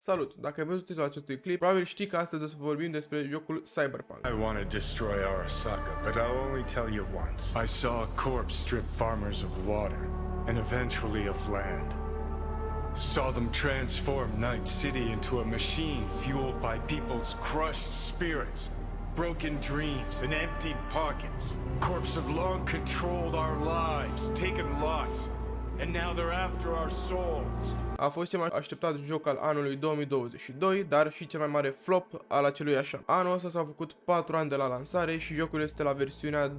Salut! Dacă ai văzut titlul acestui clip, probabil știi că astăzi o să vorbim despre jocul Cyberpunk. I want to destroy Arasaka, but I'll only tell you once. I saw a corpse strip farmers of water, and eventually of land. Saw them transform Night City into a machine fueled by people's crushed spirits, broken dreams, and emptied pockets. Corpse have long controlled our lives, taken lots, and now they're after our souls. A fost cel mai așteptat joc al anului 2022, dar și cel mai mare flop al acelui așa. Anul ăsta s-au făcut 4 ani de la lansare și jocul este la versiunea 2.2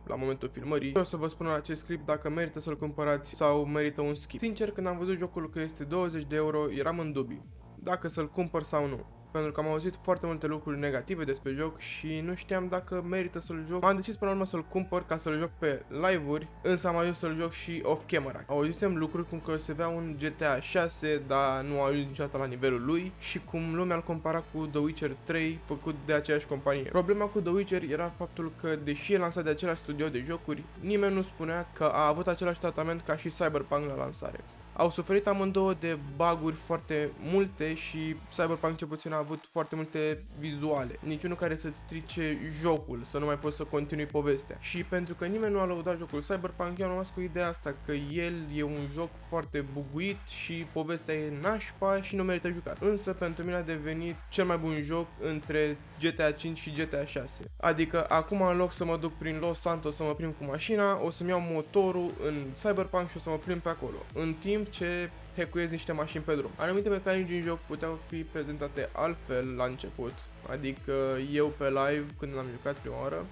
la momentul filmării. O să vă spun în acest clip dacă merită să-l cumpărați sau merită un skip. Sincer, când am văzut jocul că este 20 de euro, eram în dubii dacă să-l cumpăr sau nu. Pentru că am auzit foarte multe lucruri negative despre joc și nu știam dacă merită să-l joc. M-am decis până la urmă să-l cumpăr ca să-l joc pe live-uri, însă am ajuns să-l joc și off-camera. Auzisem lucruri cum că o să avea un GTA 6, dar nu a ajuns niciodată la nivelul lui, și cum lumea îl compara cu The Witcher 3, făcut de aceeași companie. Problema cu The Witcher era faptul că, deși e lansat de același studio de jocuri, nimeni nu spunea că a avut același tratament ca și Cyberpunk la lansare. Au suferit amândouă de bug-uri foarte multe și Cyberpunk cel puțin a avut foarte multe vizuale, niciunul care să-ți strice jocul, să nu mai poți să continui povestea. Și pentru că nimeni nu a lăudat jocul Cyberpunk, eu am rămas cu ideea asta că el e un joc foarte buguit și povestea e nașpa și nu merită jucat. Însă pentru mine a devenit cel mai bun joc între GTA 5 și GTA 6. Adică acum, în loc să mă duc prin Los Santos să mă plimb cu mașina, o să-mi iau motorul în Cyberpunk și o să mă plimb pe acolo, în timp ce hackuiesc niște mașini pe drum. Anumite mecanici din joc puteau fi prezentate altfel la început, adică eu pe live, când l-am jucat prima oară,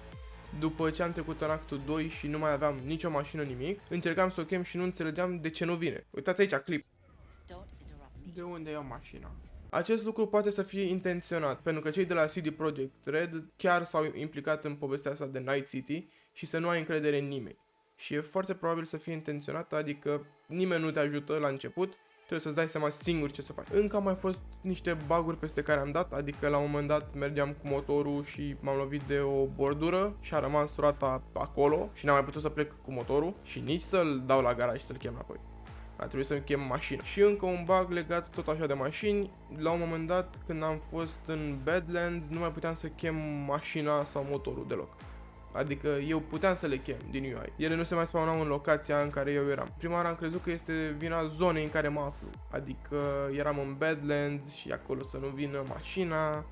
după ce am trecut în actul 2 și nu mai aveam nicio mașină, nimic, încercam să o chem și nu înțelegeam de ce nu vine. Uitați aici, clip. De unde iau mașina? Acest lucru poate să fie intenționat, pentru că cei de la CD Projekt Red chiar s-au implicat în povestea asta de Night City și să nu ai încredere în nimeni. Și e foarte probabil să fie intenționat, adică nimeni nu te ajută la început, trebuie să-ți dai seama singur ce să faci. Încă au mai fost niște bug-uri peste care am dat, adică la un moment dat mergeam cu motorul și m-am lovit de o bordură și a rămas roata acolo și n-am mai putut să plec cu motorul și nici să-l dau la garaj și să-l chem înapoi. A trebuit să-mi chem mașina. Și încă un bug legat tot așa de mașini. La un moment dat, când am fost în Badlands, nu mai puteam să chem mașina sau motorul deloc. Adică eu puteam să le chem din UI. Ele nu se mai spawnau în locația în care eu eram. Prima oară am crezut că este vina zonei în care mă aflu. Adică eram în Badlands și acolo să nu vină mașina.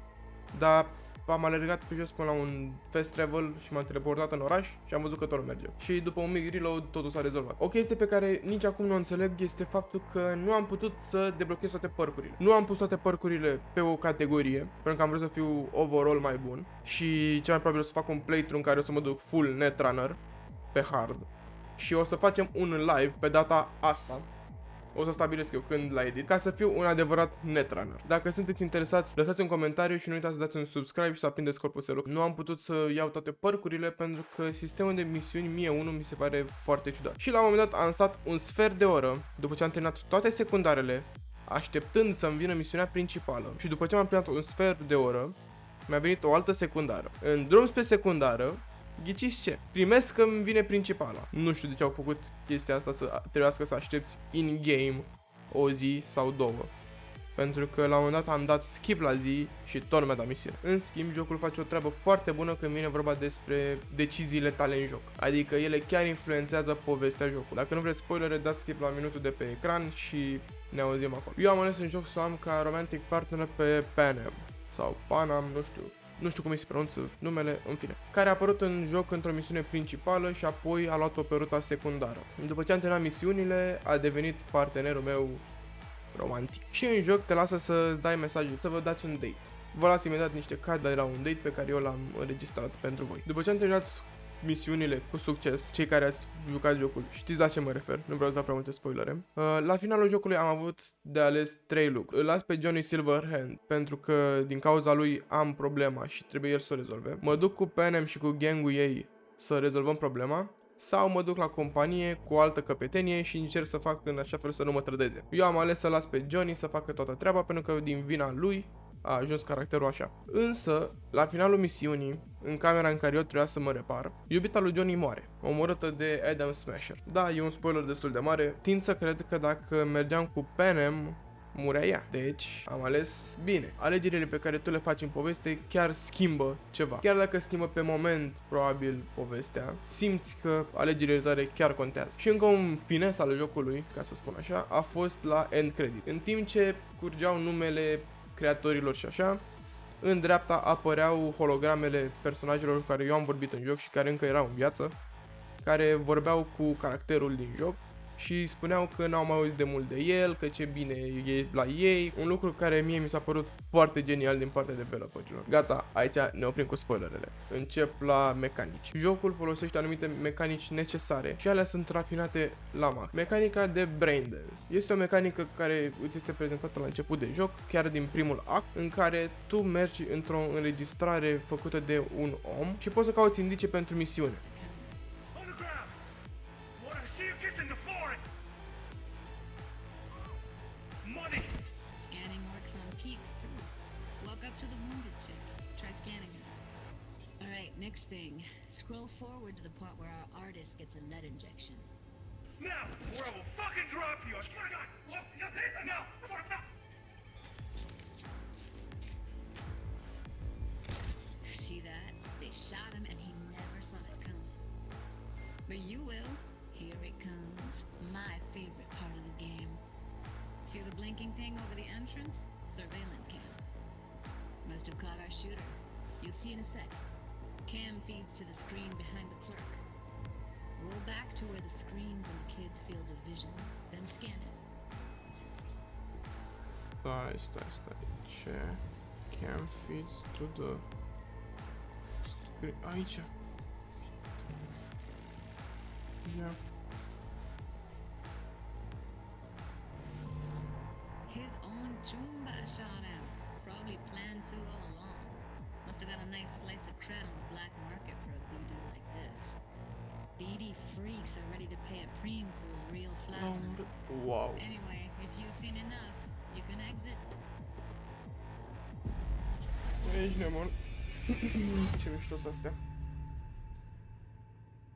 Dar am alergat pe jos până la un fast travel și m-am teleportat în oraș și am văzut că tot merge. Și după un mic reload totul s-a rezolvat. O chestie pe care nici acum nu o înțeleg este faptul că nu am putut să deblochez toate percurile. Nu am pus toate percurile pe o categorie, pentru că am vrut să fiu overall mai bun. Și cel mai probabil o să fac un playthrough în care o să mă duc full netrunner pe hard. Și o să facem un live pe data asta. O să stabilesc eu când la edit, ca să fiu un adevărat netrunner. Dacă sunteți interesați, lăsați un comentariu și nu uitați să dați un subscribe și să aprindeți corpuselul. Nu am putut să iau toate percurile pentru că sistemul de misiuni mie unul mi se pare foarte ciudat. Și la un moment dat am stat un sfert de oră, după ce am terminat toate secundarele, așteptând să-mi vină misiunea principală. Și după ce am terminat un sfert de oră, mi-a venit o altă secundară. În drum spre secundară, ghiciți ce? Primesc că îmi vine principala. Nu știu de ce au făcut chestia asta să trebuiască să aștepți in-game o zi sau două. Pentru că la un moment dat am dat skip la zi și tot nu mi-a dat misiune. În schimb, jocul face o treabă foarte bună când vine vorba despre deciziile tale în joc. Adică ele chiar influențează povestea jocului. Dacă nu vreți spoilere, dați skip la minutul de pe ecran și ne auzim acolo. Eu am ales în joc să o am ca romantic partner pe Panam sau Panam, nu știu cum îi se pronunță numele, în fine, care a apărut în joc într-o misiune principală și apoi a luat-o pe ruta secundară. După ce am terminat misiunile, a devenit partenerul meu romantic. Și în joc te lasă să-ți dai mesaje, să vă dați un date. Vă las imediat niște card de la un date pe care eu l-am înregistrat pentru voi. După ce am terminat misiunile cu succes, cei care ați jucat jocul știți la ce mă refer, nu vreau să dau prea multe spoilere. La finalul jocului am avut de ales 3 lucruri. Îl las pe Johnny Silverhand pentru că din cauza lui am problema și trebuie el să o rezolve. Mă duc cu Panam și cu gangul ei să rezolvăm problema. Sau mă duc la companie cu o altă căpetenie și încerc să fac în așa fel să nu mă trădeze. Eu am ales să las pe Johnny să facă toată treaba pentru că din vina lui a ajuns caracterul așa. Însă, la finalul misiunii, în camera în care eu trebuia să mă repar, iubita lui Johnny moare, omorâtă de Adam Smasher. Da, e un spoiler destul de mare. Tind să cred că dacă mergeam cu Panam, murea ea. Deci, am ales bine. Alegerile pe care tu le faci în poveste chiar schimbă ceva. Chiar dacă schimbă pe moment, probabil, povestea, simți că alegerile tale chiar contează. Și încă un fines al jocului, ca să spun așa, a fost la end credit. În timp ce curgeau numele creatorilor și așa, în dreapta apăreau hologramele personajelor cu care eu am vorbit în joc și care încă erau în viață, care vorbeau cu caracterul din joc și spuneau că n-au mai auzit de mult de el, că ce bine e la ei, un lucru care mie mi s-a părut foarte genial din partea developerilor. Gata, aici ne oprim cu spoilerele. Încep la mecanici. Jocul folosește anumite mecanici necesare și alea sunt rafinate la max. Mecanica de brain dance este o mecanică care îți este prezentată la început de joc, chiar din primul act, în care tu mergi într-o înregistrare făcută de un om și poți să cauți indicii pentru misiune. Next thing, scroll forward to the part where our artist gets a lead injection. Now, or I will fucking drop you! I swear to God! Look, now! See that? They shot him and he never saw it coming. But you will. Here it comes. My favorite part of the game. See the blinking thing over the entrance? Surveillance cam. Must have caught our shooter. You'll see in a sec. Cam feeds to the screen behind the clerk. Roll back to where the screen's in the kid's field of vision, then scan it. Stai. Ce? Cam feeds to the screen. Aici. Ia. His own Chumba shot him. Probably planned to all along. Must have got a nice slice of cred on the black market for a voodoo like this. Beady freaks are ready to pay a preem for a real flattener. Wow. Anyway, if you've seen enough, you can exit. Ești nebun. Ce mișto sunt astea.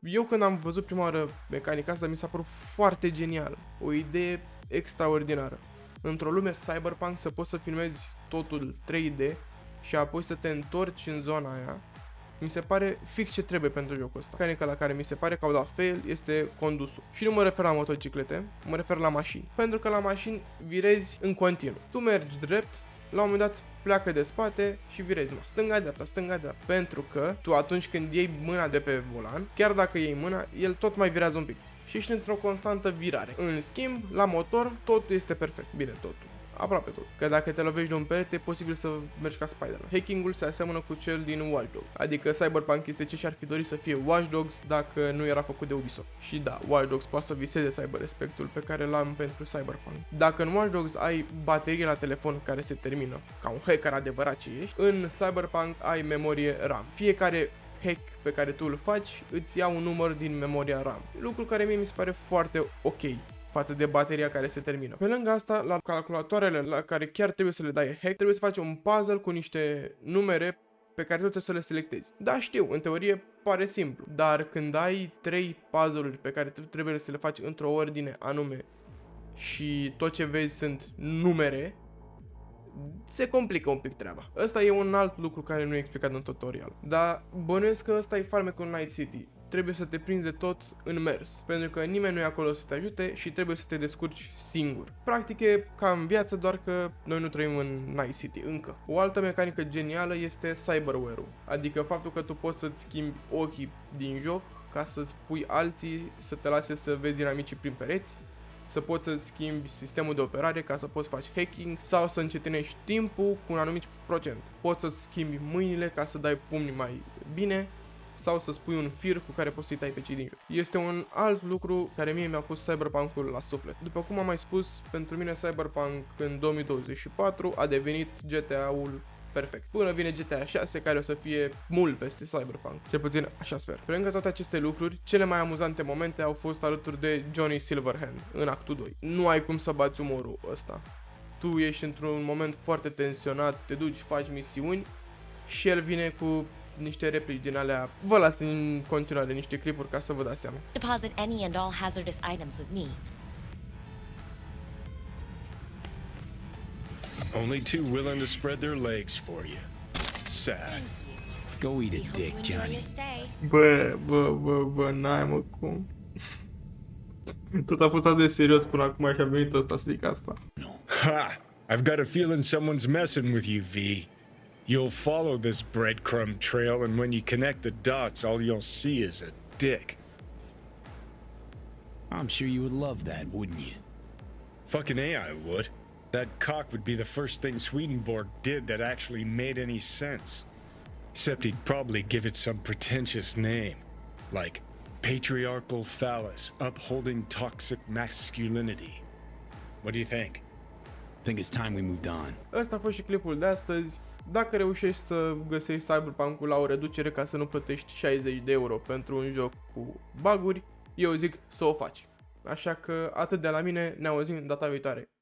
Eu când am văzut prima oară mecanica asta mi s-a părut foarte genial. O idee extraordinară. Într-o lume cyberpunk să poți să filmezi totul 3D și apoi să te întorci în zona aia, mi se pare fix ce trebuie pentru jocul ăsta. Mecanica la care mi se pare că au dat fail este condusul. Și nu mă refer la motociclete, mă refer la mașini. Pentru că la mașini virezi în continuu. Tu mergi drept, la un moment dat pleacă de spate și virezi stânga-dreapta. Pentru că tu atunci când iei mâna de pe volan, chiar dacă iei mâna, el tot mai virează un pic. Și ești într-o constantă virare. În schimb, la motor, totul este perfect. Bine, totul. Aproape tot. Că dacă te lovești de un perete, e posibil să mergi ca Spider-Man. Hacking-ul se aseamănă cu cel din Watch Dogs. Adică Cyberpunk este ce și-ar fi dorit să fie Watch Dogs dacă nu era făcut de Ubisoft. Și da, Watch Dogs poate să viseze cyber-respectul pe care l-am pentru Cyberpunk. Dacă în Watch Dogs ai baterie la telefon care se termină, ca un hacker adevărat ce ești, în Cyberpunk ai memorie RAM. Fiecare hack pe care tu îl faci îți ia un număr din memoria RAM. Lucru care mie mi se pare foarte ok față de bateria care se termină. Pe lângă asta, la calculatoarele la care chiar trebuie să le dai hack, trebuie să faci un puzzle cu niște numere pe care tu trebuie să le selectezi. Da, știu, în teorie pare simplu, dar când ai 3 puzzle-uri pe care tu trebuie să le faci într-o ordine anume și tot ce vezi sunt numere, se complică un pic treaba. Ăsta e un alt lucru care nu e explicat în tutorial. Dar bănuiesc că ăsta e farmecul Night City. Trebuie să te prinzi de tot în mers, pentru că nimeni nu e acolo să te ajute și trebuie să te descurci singur. Practic e ca în viață, doar că noi nu trăim în Night City încă. O altă mecanică genială este cyberware-ul, adică faptul că tu poți să-ți schimbi ochii din joc ca să-ți pui alții să te lase să vezi inamicii prin pereți, să poți să schimbi sistemul de operare ca să poți face hacking sau să încetinești timpul cu un anumit procent. Poți să-ți schimbi mâinile ca să dai pumni mai bine sau să spui un fir cu care poți să-i tai pe cei din joc. Este un alt lucru care mie mi-a pus Cyberpunk-ul la suflet. După cum am mai spus, pentru mine Cyberpunk în 2024 a devenit GTA-ul perfect. Până vine GTA 6, care o să fie mult peste Cyberpunk. Cel puțin așa sper. Pe lângă toate aceste lucruri, cele mai amuzante momente au fost alături de Johnny Silverhand în actul 2. Nu ai cum să bați umorul ăsta. Tu ești într-un moment foarte tensionat, te duci, faci misiuni și el vine cu niște replici din alea. Vă las în continuare niște clipuri ca să vă dați seama. Deposit any and all hazardous items with me. Only two willing to spread their legs for you. Sad. Go eat a dick, Johnny. Bă, n-ai mă cum. Tot a fost atât de serios până acum și a venit ăsta să zic asta. Ha! I've got a feeling someone's messing with you, V. You'll follow this breadcrumb trail, and when you connect the dots, all you'll see is a dick. I'm sure you would love that, wouldn't you? Fucking A, I would. That cock would be the first thing Swedenborg did that actually made any sense. Except he'd probably give it some pretentious name, like Patriarchal Phallus Upholding Toxic Masculinity. What do you think? I think it's time we moved on. Ăsta a fost și clipul de astăzi. Dacă reușești să găsești Cyberpunk-ul la o reducere ca să nu plătești 60 de euro pentru un joc cu bug-uri, eu zic să o faci. Așa că atât de la mine, ne auzim data viitoare.